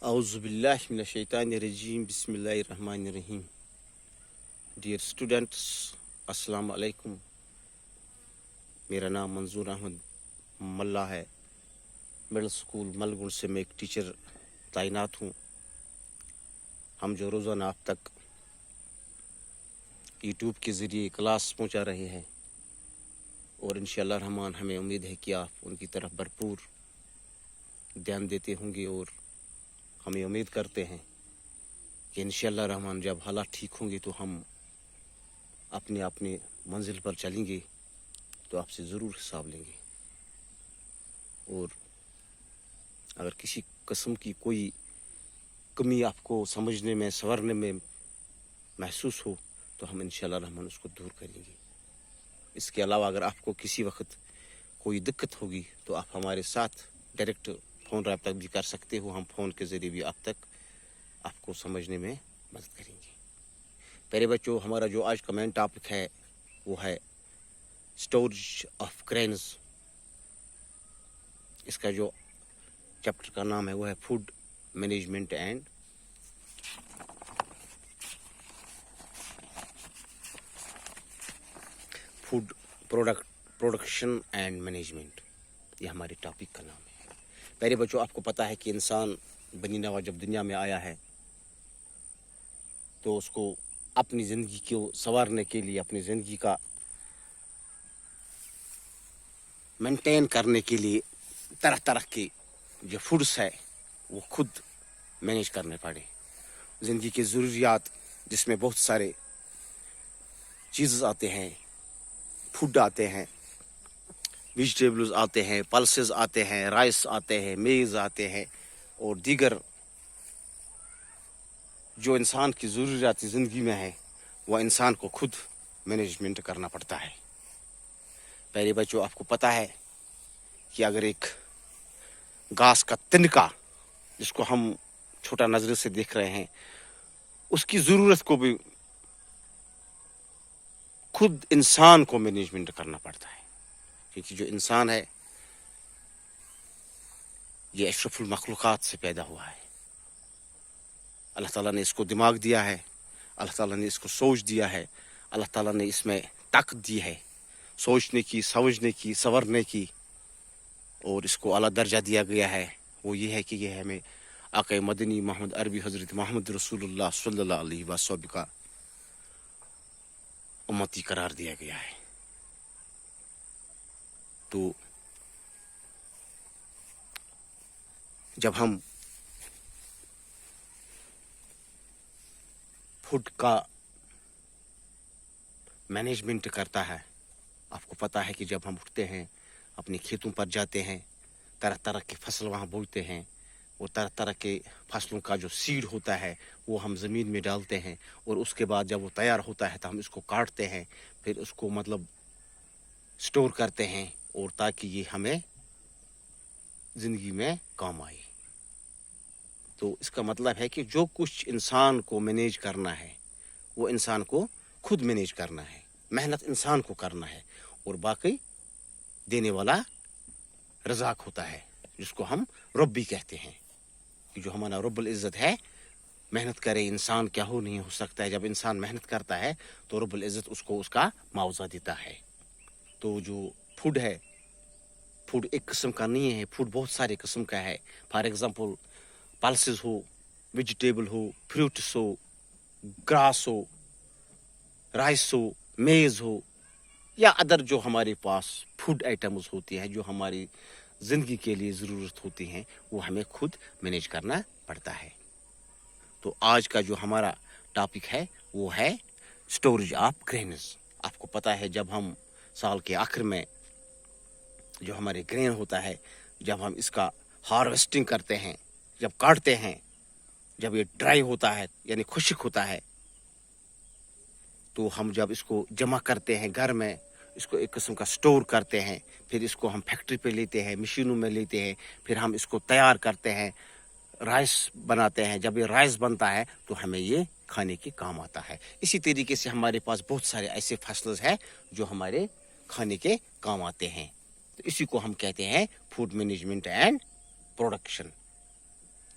اعوذ باللہ من الشیطان الرجیم بسم اللہ الرحمن الرحیم. ڈیئر اسٹوڈنٹس، السلام علیکم. میرا نام منظور احمد ملا ہے. مڈل اسکول ملگن سے میں ایک ٹیچر تعینات ہوں. ہم جو روزانہ آپ تک یوٹیوب کے ذریعے کلاس پہنچا رہے ہیں، اور انشاءاللہ الرحمن ہمیں امید ہے کہ آپ ان کی طرف بھرپور دھیان دیتے ہوں گے، اور ہمیں امید کرتے ہیں کہ انشاءاللہ الرحمن جب حالات ٹھیک ہوں گے تو ہم اپنے منزل پر چلیں گے تو آپ سے ضرور حساب لیں گے. اور اگر کسی قسم کی کوئی کمی آپ کو سمجھنے میں سنورنے میں محسوس ہو تو ہم انشاءاللہ الرحمن اس کو دور کریں گے. اس کے علاوہ اگر آپ کو کسی وقت کوئی دقت ہوگی تو آپ ہمارے ساتھ ڈائریکٹ فون رابطہ بھی کر سکتے ہو. ہم فون کے ذریعے بھی آپ کو سمجھنے میں مدد کریں گے. پہلے بچوں، ہمارا جو آج کا مین ٹاپک ہے وہ ہے اسٹوریج آف گرینز. اس کا جو چیپٹر کا نام ہے وہ ہے food management and food production and management. یہ ہمارے ٹاپک کا نام ہے. پہلے بچوں، آپ کو پتہ ہے کہ انسان بنی نوع جب دنیا میں آیا ہے تو اس کو اپنی زندگی کو سنوارنے کے لیے، اپنی زندگی کا مینٹین کرنے کے لیے طرح طرح کے جو فوڈس ہے وہ خود مینیج کرنے پڑے. زندگی کے ضروریات جس میں بہت سارے چیزز آتے ہیں، فوڈ آتے ہیں، ویجیٹیبلز آتے ہیں، پلسز آتے ہیں، رائس آتے ہیں، میز آتے ہیں، اور دیگر جو انسان کی ضروریات زندگی میں ہے وہ انسان کو خود مینجمنٹ کرنا پڑتا ہے. پہلے بچوں، آپ کو پتہ ہے کہ اگر ایک گھاس کا تنکا جس کو ہم چھوٹا نظر سے دیکھ رہے ہیں، اس کی ضرورت کو بھی خود انسان کو مینجمنٹ کرنا پڑتا ہے. کیونکہ جو انسان ہے یہ اشرف المخلوقات سے پیدا ہوا ہے. اللہ تعالیٰ نے اس کو دماغ دیا ہے، اللہ تعالیٰ نے اس کو سوچ دیا ہے، اللہ تعالیٰ نے اس میں طاقت دی ہے سوچنے کی، سمجھنے کی، سنورنے کی، اور اس کو اعلیٰ درجہ دیا گیا ہے. وہ یہ ہے کہ یہ ہمیں آقا مدنی محمد عربی حضرت محمد رسول اللہ صلی اللہ علیہ وسلم کا امتی قرار دیا گیا ہے. تو جب ہم فوڈ کا مینجمنٹ کرتا ہے، آپ کو پتہ ہے کہ جب ہم اٹھتے ہیں، اپنے کھیتوں پر جاتے ہیں، طرح طرح کے فصل وہاں بوتے ہیں، اور طرح طرح کے فصلوں کا جو سیڈ ہوتا ہے وہ ہم زمین میں ڈالتے ہیں، اور اس کے بعد جب وہ تیار ہوتا ہے تو ہم اس کو کاٹتے ہیں، پھر اس کو سٹور کرتے ہیں، اور تاکہ یہ ہمیں زندگی میں کام آئے. تو اس کا مطلب ہے کہ جو کچھ انسان کو مینیج کرنا ہے وہ انسان کو خود مینیج کرنا ہے. محنت انسان کو کرنا ہے، اور باقی دینے والا رزاق ہوتا ہے جس کو ہم رب بھی کہتے ہیں. کہ جو ہمارا رب العزت ہے، محنت کرے انسان کیا ہو نہیں ہو سکتا ہے. جب انسان محنت کرتا ہے تو رب العزت اس کو اس کا معاوضہ دیتا ہے. تو جو فوڈ ہے، فوڈ ایک قسم کا نہیں ہے، فوڈ بہت سارے قسم کا ہے. فار ایگزامپل پلسز ہو، ویجیٹیبل ہو، فروٹس ہو، گراس ہو، رائس ہو، میز ہو، یا ادر جو ہمارے پاس فوڈ آئٹمز ہوتی ہیں جو ہماری زندگی کے لیے ضرورت ہوتی ہیں، وہ ہمیں خود مینیج کرنا پڑتا ہے. تو آج کا جو ہمارا ٹاپک ہے وہ ہے اسٹوریج آف گرینز. آپ کو پتہ ہے جب ہم سال کے آخر میں جو ہمارے گرین ہوتا ہے، جب ہم اس کا ہارویسٹنگ کرتے ہیں، جب کاٹتے ہیں، جب یہ ڈرائی ہوتا ہے یعنی خشک ہوتا ہے، تو ہم جب اس کو جمع کرتے ہیں گھر میں، اس کو ایک قسم کا سٹور کرتے ہیں، پھر اس کو ہم فیکٹری پہ لیتے ہیں، مشینوں میں لیتے ہیں، پھر ہم اس کو تیار کرتے ہیں، رائس بناتے ہیں. جب یہ رائس بنتا ہے تو ہمیں یہ کھانے کے کام آتا ہے. اسی طریقے سے ہمارے پاس بہت سارے ایسے فصلز ہیں جو ہمارے کھانے کے کام آتے ہیں. تو اسی کو ہم کہتے ہیں food management and production.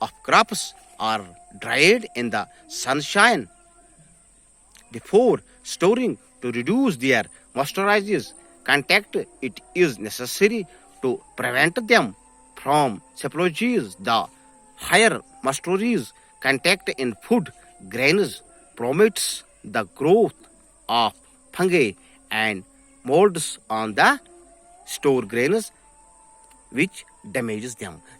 of crops are dried in the sunshine before storing to reduce their moisture contact. It is necessary to prevent them from spoilage. The higher moisture contact in food grains promotes the growth of fungi and molds on the store grains which damages them.